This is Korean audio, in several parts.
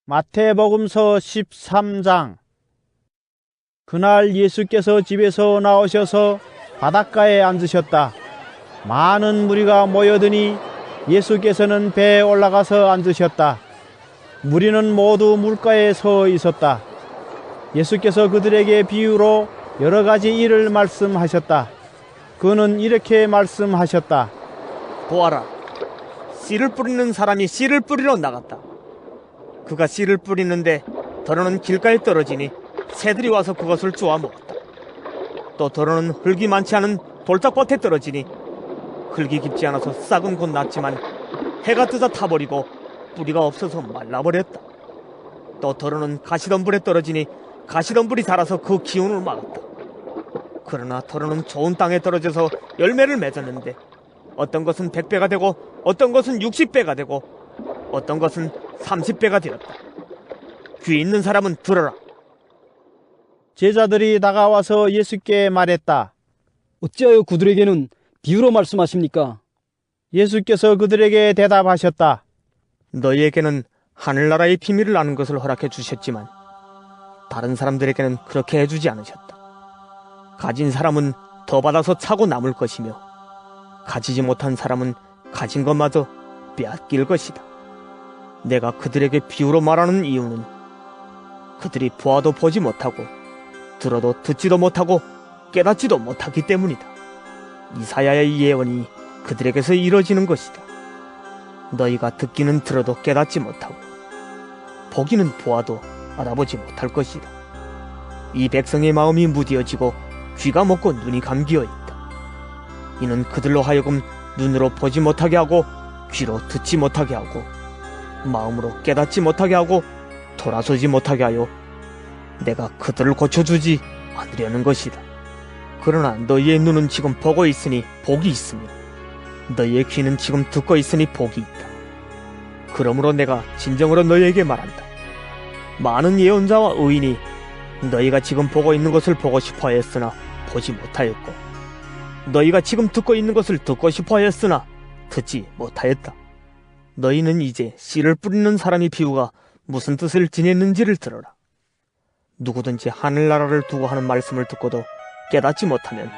마태복음서 13장. 그날 예수께서 집에서 나오셔서 바닷가에 앉으셨다. 많은 무리가 모여드니 예수께서는 배에 올라가서 앉으셨다. 무리는 모두 물가에 서 있었다. 예수께서 그들에게 비유로 여러 가지 일을 말씀하셨다. 그는 이렇게 말씀하셨다. 보아라, 씨를 뿌리는 사람이 씨를 뿌리러 나갔다. 그가 씨를 뿌리는데 더러는 길가에 떨어지니 새들이 와서 그것을 쪼아 먹었다. 또 더러는 흙이 많지 않은 돌짝밭에 떨어지니 흙이 깊지 않아서 싹은 곧 났지만 해가 뜨자 타버리고 뿌리가 없어서 말라버렸다. 또 더러는 가시덤불에 떨어지니 가시덤불이 자라서 그 기운을 막았다. 그러나 더러는 좋은 땅에 떨어져서 열매를 맺었는데 어떤 것은 100배가 되고 어떤 것은 60배가 되고 어떤 것은 30배가 되었다. 귀 있는 사람은 들어라. 제자들이 다가와서 예수께 말했다. 어찌하여 그들에게는 비유로 말씀하십니까? 예수께서 그들에게 대답하셨다. 너희에게는 하늘나라의 비밀을 아는 것을 허락해 주셨지만 다른 사람들에게는 그렇게 해주지 않으셨다. 가진 사람은 더 받아서 차고 남을 것이며 가지지 못한 사람은 가진 것마저 빼앗길 것이다. 내가 그들에게 비유로 말하는 이유는 그들이 보아도 보지 못하고 들어도 듣지도 못하고 깨닫지도 못하기 때문이다. 이사야의 예언이 그들에게서 이루어지는 것이다. 너희가 듣기는 들어도 깨닫지 못하고 보기는 보아도 알아보지 못할 것이다. 이 백성의 마음이 무디어지고 귀가 먹고 눈이 감기어 있다. 이는 그들로 하여금 눈으로 보지 못하게 하고 귀로 듣지 못하게 하고 마음으로 깨닫지 못하게 하고 돌아서지 못하게 하여 내가 그들을 고쳐주지 않으려는 것이다. 그러나 너희의 눈은 지금 보고 있으니 복이 있으며 너희의 귀는 지금 듣고 있으니 복이 있다. 그러므로 내가 진정으로 너희에게 말한다. 많은 예언자와 의인이 너희가 지금 보고 있는 것을 보고 싶어 했으나 보지 못하였고 너희가 지금 듣고 있는 것을 듣고 싶어 했으나 듣지 못하였다. 너희는 이제 씨를 뿌리는 사람의 비유가 무슨 뜻을 지녔는지를 들어라. 누구든지 하늘나라를 두고 하는 말씀을 듣고도 깨닫지 못하면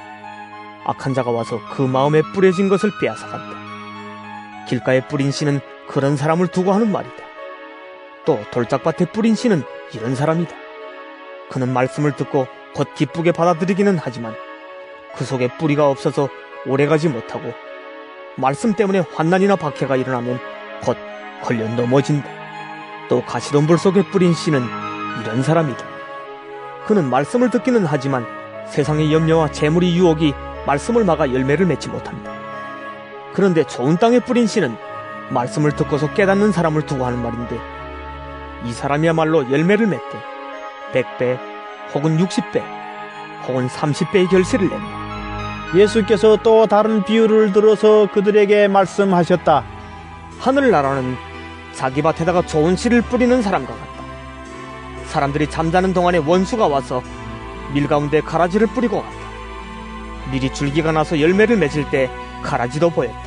악한 자가 와서 그 마음에 뿌려진 것을 빼앗아간다. 길가에 뿌린 씨는 그런 사람을 두고 하는 말이다. 또 돌짝밭에 뿌린 씨는 이런 사람이다. 그는 말씀을 듣고 곧 기쁘게 받아들이기는 하지만 그 속에 뿌리가 없어서 오래가지 못하고 말씀 때문에 환난이나 박해가 일어나면 곧 걸려 넘어진다. 또 가시덤불 속에 뿌린 씨는 이런 사람이다. 그는 말씀을 듣기는 하지만 세상의 염려와 재물의 유혹이 말씀을 막아 열매를 맺지 못한다. 그런데 좋은 땅에 뿌린 씨는 말씀을 듣고서 깨닫는 사람을 두고 하는 말인데 이 사람이야말로 열매를 맺되 100배 혹은 60배 혹은 30배의 결실을 낸다. 예수께서 또 다른 비유를 들어서 그들에게 말씀하셨다. 하늘나라는 자기 밭에다가 좋은 씨를 뿌리는 사람과 같다. 사람들이 잠자는 동안에 원수가 와서 밀 가운데 가라지를 뿌리고 갔다. 밀이 줄기가 나서 열매를 맺을 때 가라지도 보였다.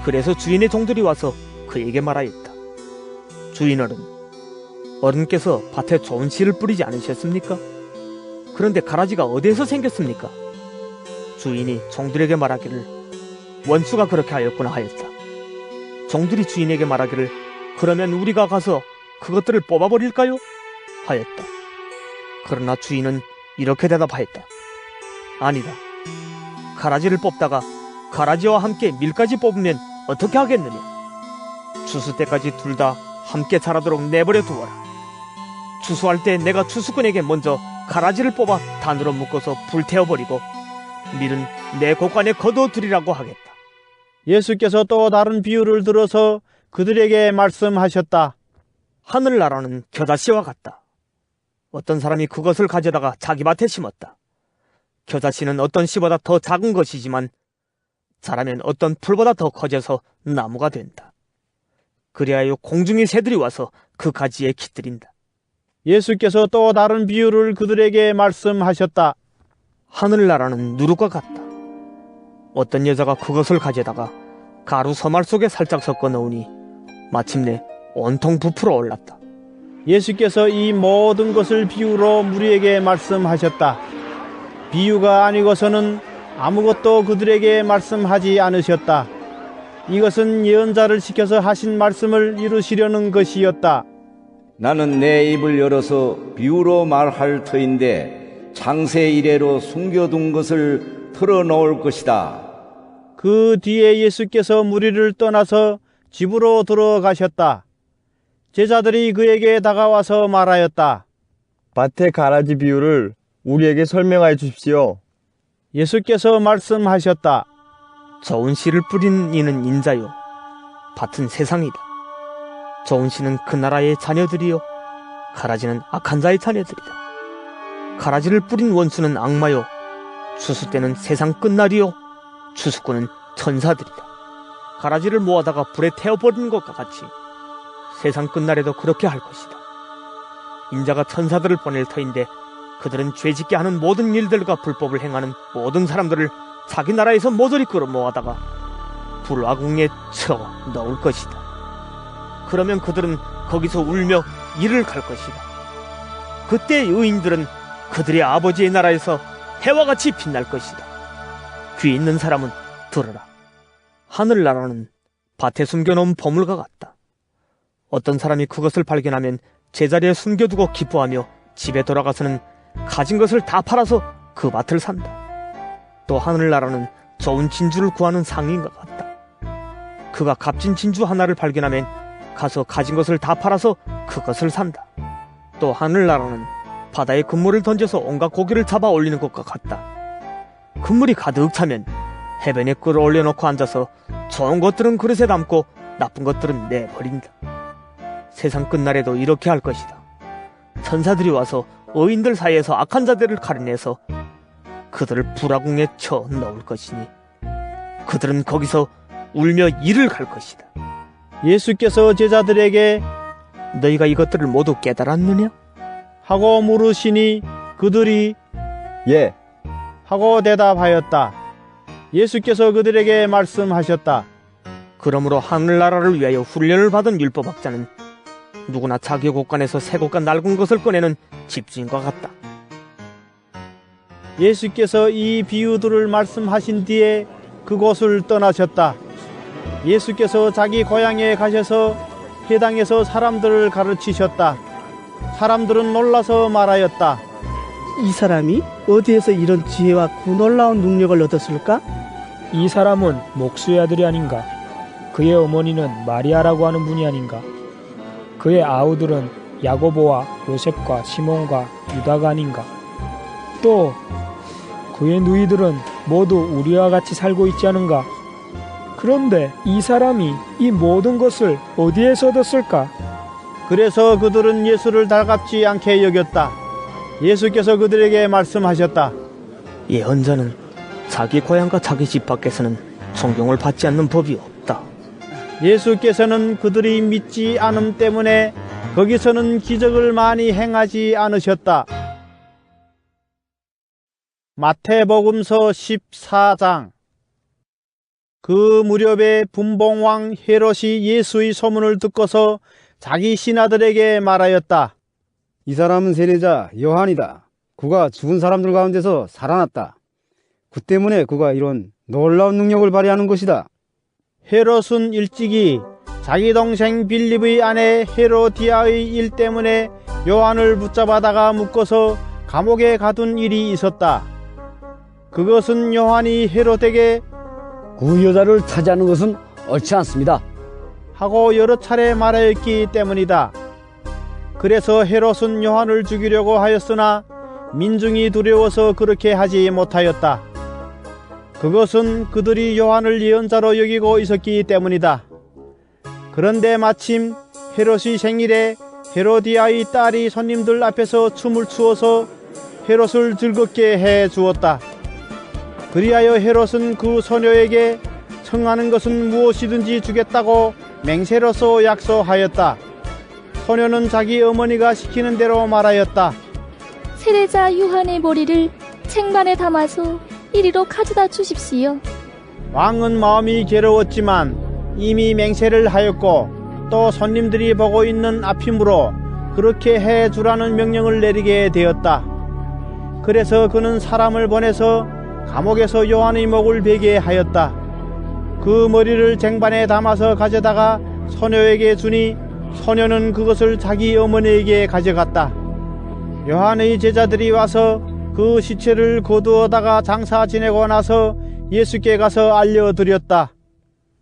그래서 주인의 종들이 와서 그에게 말하였다. 주인어른, 어른께서 밭에 좋은 씨를 뿌리지 않으셨습니까? 그런데 가라지가 어디에서 생겼습니까? 주인이 종들에게 말하기를 원수가 그렇게 하였구나 하였다. 종들이 주인에게 말하기를 그러면 우리가 가서 그것들을 뽑아버릴까요? 하였다. 그러나 주인은 이렇게 대답하였다. 아니다. 가라지를 뽑다가 가라지와 함께 밀까지 뽑으면 어떻게 하겠느냐? 추수 때까지 둘 다 함께 자라도록 내버려 두어라. 추수할 때 내가 추수꾼에게 먼저 가라지를 뽑아 단으로 묶어서 불태워버리고 밀은 내 곳간에 거두어두리라고 하겠다. 예수께서 또 다른 비유를 들어서 그들에게 말씀하셨다. 하늘나라는 겨자씨와 같다. 어떤 사람이 그것을 가져다가 자기 밭에 심었다. 겨자씨는 어떤 씨보다 더 작은 것이지만 자라면 어떤 풀보다 더 커져서 나무가 된다. 그리하여 공중의 새들이 와서 그 가지에 깃들인다. 예수께서 또 다른 비유를 그들에게 말씀하셨다. 하늘나라는 누룩과 같다. 어떤 여자가 그것을 가져다가 가루 서말 속에 살짝 섞어 넣으니 마침내 온통 부풀어 올랐다. 예수께서 이 모든 것을 비유로 무리에게 말씀하셨다. 비유가 아니고서는 아무것도 그들에게 말씀하지 않으셨다. 이것은 예언자를 시켜서 하신 말씀을 이루시려는 것이었다. 나는 내 입을 열어서 비유로 말할 터인데 창세 이래로 숨겨둔 것을 털어놓을 것이다. 그 뒤에 예수께서 무리를 떠나서 집으로 들어가셨다. 제자들이 그에게 다가와서 말하였다. 밭의 가라지 비유를 우리에게 설명하여 주십시오. 예수께서 말씀하셨다. 좋은 씨를 뿌린 이는 인자요, 밭은 세상이다. 좋은 씨는 그 나라의 자녀들이요, 가라지는 악한 자의 자녀들이다. 가라지를 뿌린 원수는 악마요, 추수 때는 세상 끝날이요, 추수꾼은 천사들이다. 가라지를 모아다가 불에 태워버리는 것과 같이 세상 끝날에도 그렇게 할 것이다. 인자가 천사들을 보낼 터인데 그들은 죄짓게 하는 모든 일들과 불법을 행하는 모든 사람들을 자기 나라에서 모조리 끌어모아다가 불화궁에 쳐 넣을 것이다. 그러면 그들은 거기서 울며 이를 갈 것이다. 그때 의인들은 그들의 아버지의 나라에서 해와 같이 빛날 것이다. 귀 있는 사람은 들으라. 하늘나라는 밭에 숨겨놓은 보물과 같다. 어떤 사람이 그것을 발견하면 제자리에 숨겨두고 기뻐하며 집에 돌아가서는 가진 것을 다 팔아서 그 밭을 산다. 또 하늘나라는 좋은 진주를 구하는 상인과 같다. 그가 값진 진주 하나를 발견하면 가서 가진 것을 다 팔아서 그것을 산다. 또 하늘나라는 바다에 그물을 던져서 온갖 고기를 잡아 올리는 것과 같다. 그물이 가득 차면 해변에 끌어올려놓고 앉아서 좋은 것들은 그릇에 담고 나쁜 것들은 내버린다. 세상 끝날에도 이렇게 할 것이다. 천사들이 와서 의인들 사이에서 악한 자들을 가려내서 그들을 불화궁에 쳐 넣을 것이니 그들은 거기서 울며 이를 갈 것이다. 예수께서 제자들에게 너희가 이것들을 모두 깨달았느냐? 하고 물으시니 그들이 예. 하고 대답하였다. 예수께서 그들에게 말씀하셨다. 그러므로 하늘나라를 위하여 훈련을 받은 율법학자는 누구나 자기 곳간에서 새 곳간 낡은 것을 꺼내는 집주인과 같다. 예수께서 이 비유들을 말씀하신 뒤에 그곳을 떠나셨다. 예수께서 자기 고향에 가셔서 회당에서 사람들을 가르치셨다. 사람들은 놀라서 말하였다. 이 사람이 어디에서 이런 지혜와 그 놀라운 능력을 얻었을까? 이 사람은 목수의 아들이 아닌가? 그의 어머니는 마리아라고 하는 분이 아닌가? 그의 아우들은 야고보와 요셉과 시몬과 유다가 아닌가? 또 그의 누이들은 모두 우리와 같이 살고 있지 않은가? 그런데 이 사람이 이 모든 것을 어디에서 얻었을까? 그래서 그들은 예수를 달갑지 않게 여겼다. 예수께서 그들에게 말씀하셨다. 예언자는 자기 고향과 자기 집 밖에서는 존경을 받지 않는 법이 없다. 예수께서는 그들이 믿지 않음 때문에 거기서는 기적을 많이 행하지 않으셨다. 마태복음서 14장. 그 무렵에 분봉왕 헤롯이 예수의 소문을 듣고서 자기 신하들에게 말하였다. 이 사람은 세례자 요한이다. 그가 죽은 사람들 가운데서 살아났다. 그 때문에 그가 이런 놀라운 능력을 발휘하는 것이다. 헤롯은 일찍이 자기 동생 빌립의 아내 헤로디아의 일 때문에 요한을 붙잡아다가 묶어서 감옥에 가둔 일이 있었다. 그것은 요한이 헤롯에게 그 여자를 차지하는 것은 옳지 않습니다. 하고 여러 차례 말하였기 때문이다. 그래서 헤롯은 요한을 죽이려고 하였으나 민중이 두려워서 그렇게 하지 못하였다. 그것은 그들이 요한을 예언자로 여기고 있었기 때문이다. 그런데 마침 헤롯이 생일에 헤로디아의 딸이 손님들 앞에서 춤을 추어서 헤롯을 즐겁게 해 주었다. 그리하여 헤롯은 그 소녀에게 청하는 것은 무엇이든지 주겠다고 맹세로서 약속하였다. 소녀는 자기 어머니가 시키는 대로 말하였다. 세례자 요한의 머리를 쟁반에 담아서 이리로 가져다 주십시오. 왕은 마음이 괴로웠지만 이미 맹세를 하였고 또 손님들이 보고 있는 앞이므로 그렇게 해 주라는 명령을 내리게 되었다. 그래서 그는 사람을 보내서 감옥에서 요한의 목을 베게 하였다. 그 머리를 쟁반에 담아서 가져다가 소녀에게 주니 소녀는 그것을 자기 어머니에게 가져갔다. 요한의 제자들이 와서 그 시체를 거두어다가 장사 지내고 나서 예수께 가서 알려드렸다.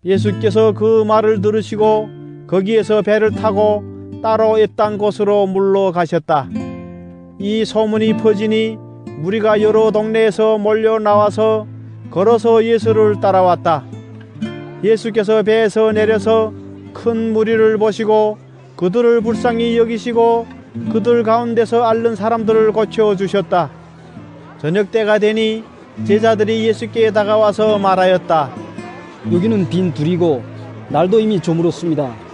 예수께서 그 말을 들으시고 거기에서 배를 타고 따로 있던 곳으로 물러가셨다. 이 소문이 퍼지니 무리가 여러 동네에서 몰려 나와서 걸어서 예수를 따라왔다. 예수께서 배에서 내려서 큰 무리를 보시고 그들을 불쌍히 여기시고 그들 가운데서 앓는 사람들을 고쳐주셨다. 저녁 때가 되니 제자들이 예수께 다가와서 말하였다. 여기는 빈 둘이고 날도 이미 저물었습니다.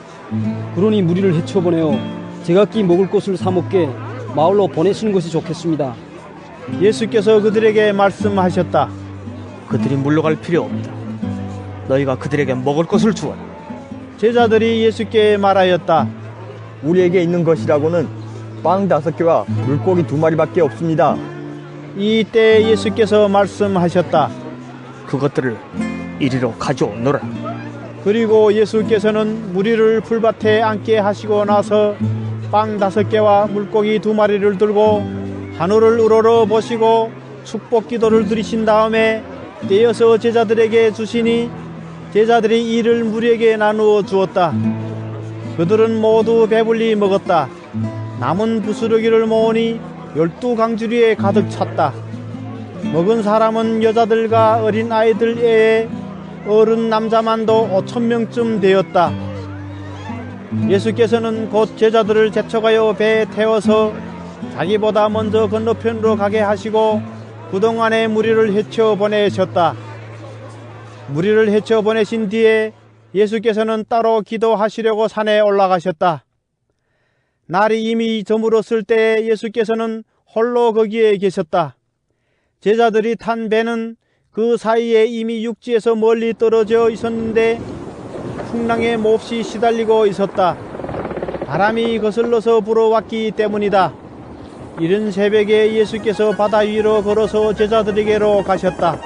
그러니 무리를 헤쳐보내어 제각기 먹을 것을 사 먹게 마을로 보내시는 것이 좋겠습니다. 예수께서 그들에게 말씀하셨다. 그들이 물러갈 필요 없다. 너희가 그들에게 먹을 것을 주어라. 제자들이 예수께 말하였다. 우리에게 있는 것이라고는 빵 5개와 물고기 2마리밖에 없습니다. 이때 예수께서 말씀하셨다. 그것들을 이리로 가져오너라. 그리고 예수께서는 무리를 풀밭에 앉게 하시고 나서 빵 5개와 물고기 2마리를 들고 하늘을 우러러 보시고 축복 기도를 드리신 다음에 떼어서 제자들에게 주시니 제자들이 이를 무리에게 나누어 주었다. 그들은 모두 배불리 먹었다. 남은 부스러기를 모으니 12강주리에 가득 찼다. 먹은 사람은 여자들과 어린 아이들 외에 어른 남자만도 5,000명쯤 되었다. 예수께서는 곧 제자들을 제쳐가여 배에 태워서 자기보다 먼저 건너편으로 가게 하시고 그동안에 무리를 헤쳐 보내셨다. 무리를 헤쳐 보내신 뒤에 예수께서는 따로 기도하시려고 산에 올라가셨다. 날이 이미 저물었을 때 예수께서는 홀로 거기에 계셨다. 제자들이 탄 배는 그 사이에 이미 육지에서 멀리 떨어져 있었는데 풍랑에 몹시 시달리고 있었다. 바람이 거슬러서 불어왔기 때문이다. 이른 새벽에 예수께서 바다 위로 걸어서 제자들에게로 가셨다.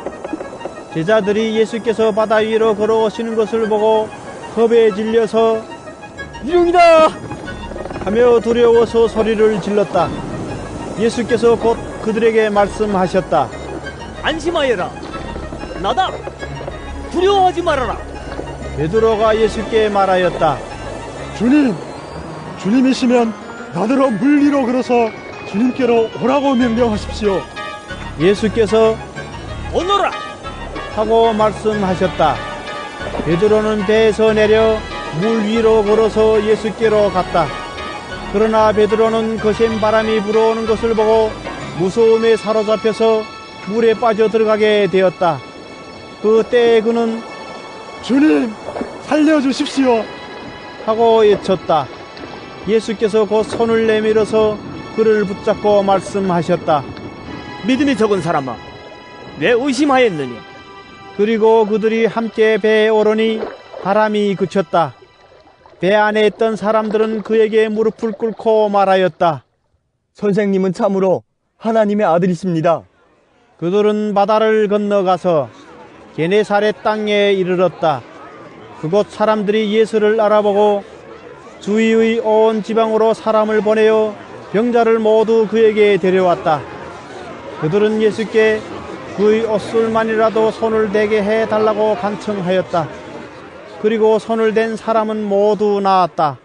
제자들이 예수께서 바다 위로 걸어오시는 것을 보고 겁에 질려서 유령이다! 하며 두려워서 소리를 질렀다. 예수께서 곧 그들에게 말씀하셨다. 안심하여라. 나다. 두려워하지 말아라. 베드로가 예수께 말하였다. 주님, 주님이시면 나더러 물 위로 걸어서 주님께로 오라고 명령하십시오. 예수께서 오너라 하고 말씀하셨다. 베드로는 배에서 내려 물 위로 걸어서 예수께로 갔다. 그러나 베드로는 거센 바람이 불어오는 것을 보고 무서움에 사로잡혀서 물에 빠져 들어가게 되었다. 그때 그는 주님, 살려주십시오. 하고 외쳤다. 예수께서 곧 손을 내밀어서 그를 붙잡고 말씀하셨다. 믿음이 적은 사람아, 왜 의심하였느냐? 그리고 그들이 함께 배에 오르니 바람이 그쳤다. 배 안에 있던 사람들은 그에게 무릎을 꿇고 말하였다. 선생님은 참으로 하나님의 아들이십니다. 그들은 바다를 건너가서 게네사렛 땅에 이르렀다. 그곳 사람들이 예수를 알아보고 주위의 온 지방으로 사람을 보내어 병자를 모두 그에게 데려왔다. 그들은 예수께 그의 옷술만이라도 손을 대게 해달라고 간청하였다. 그리고 손을 댄 사람은 모두 나았다.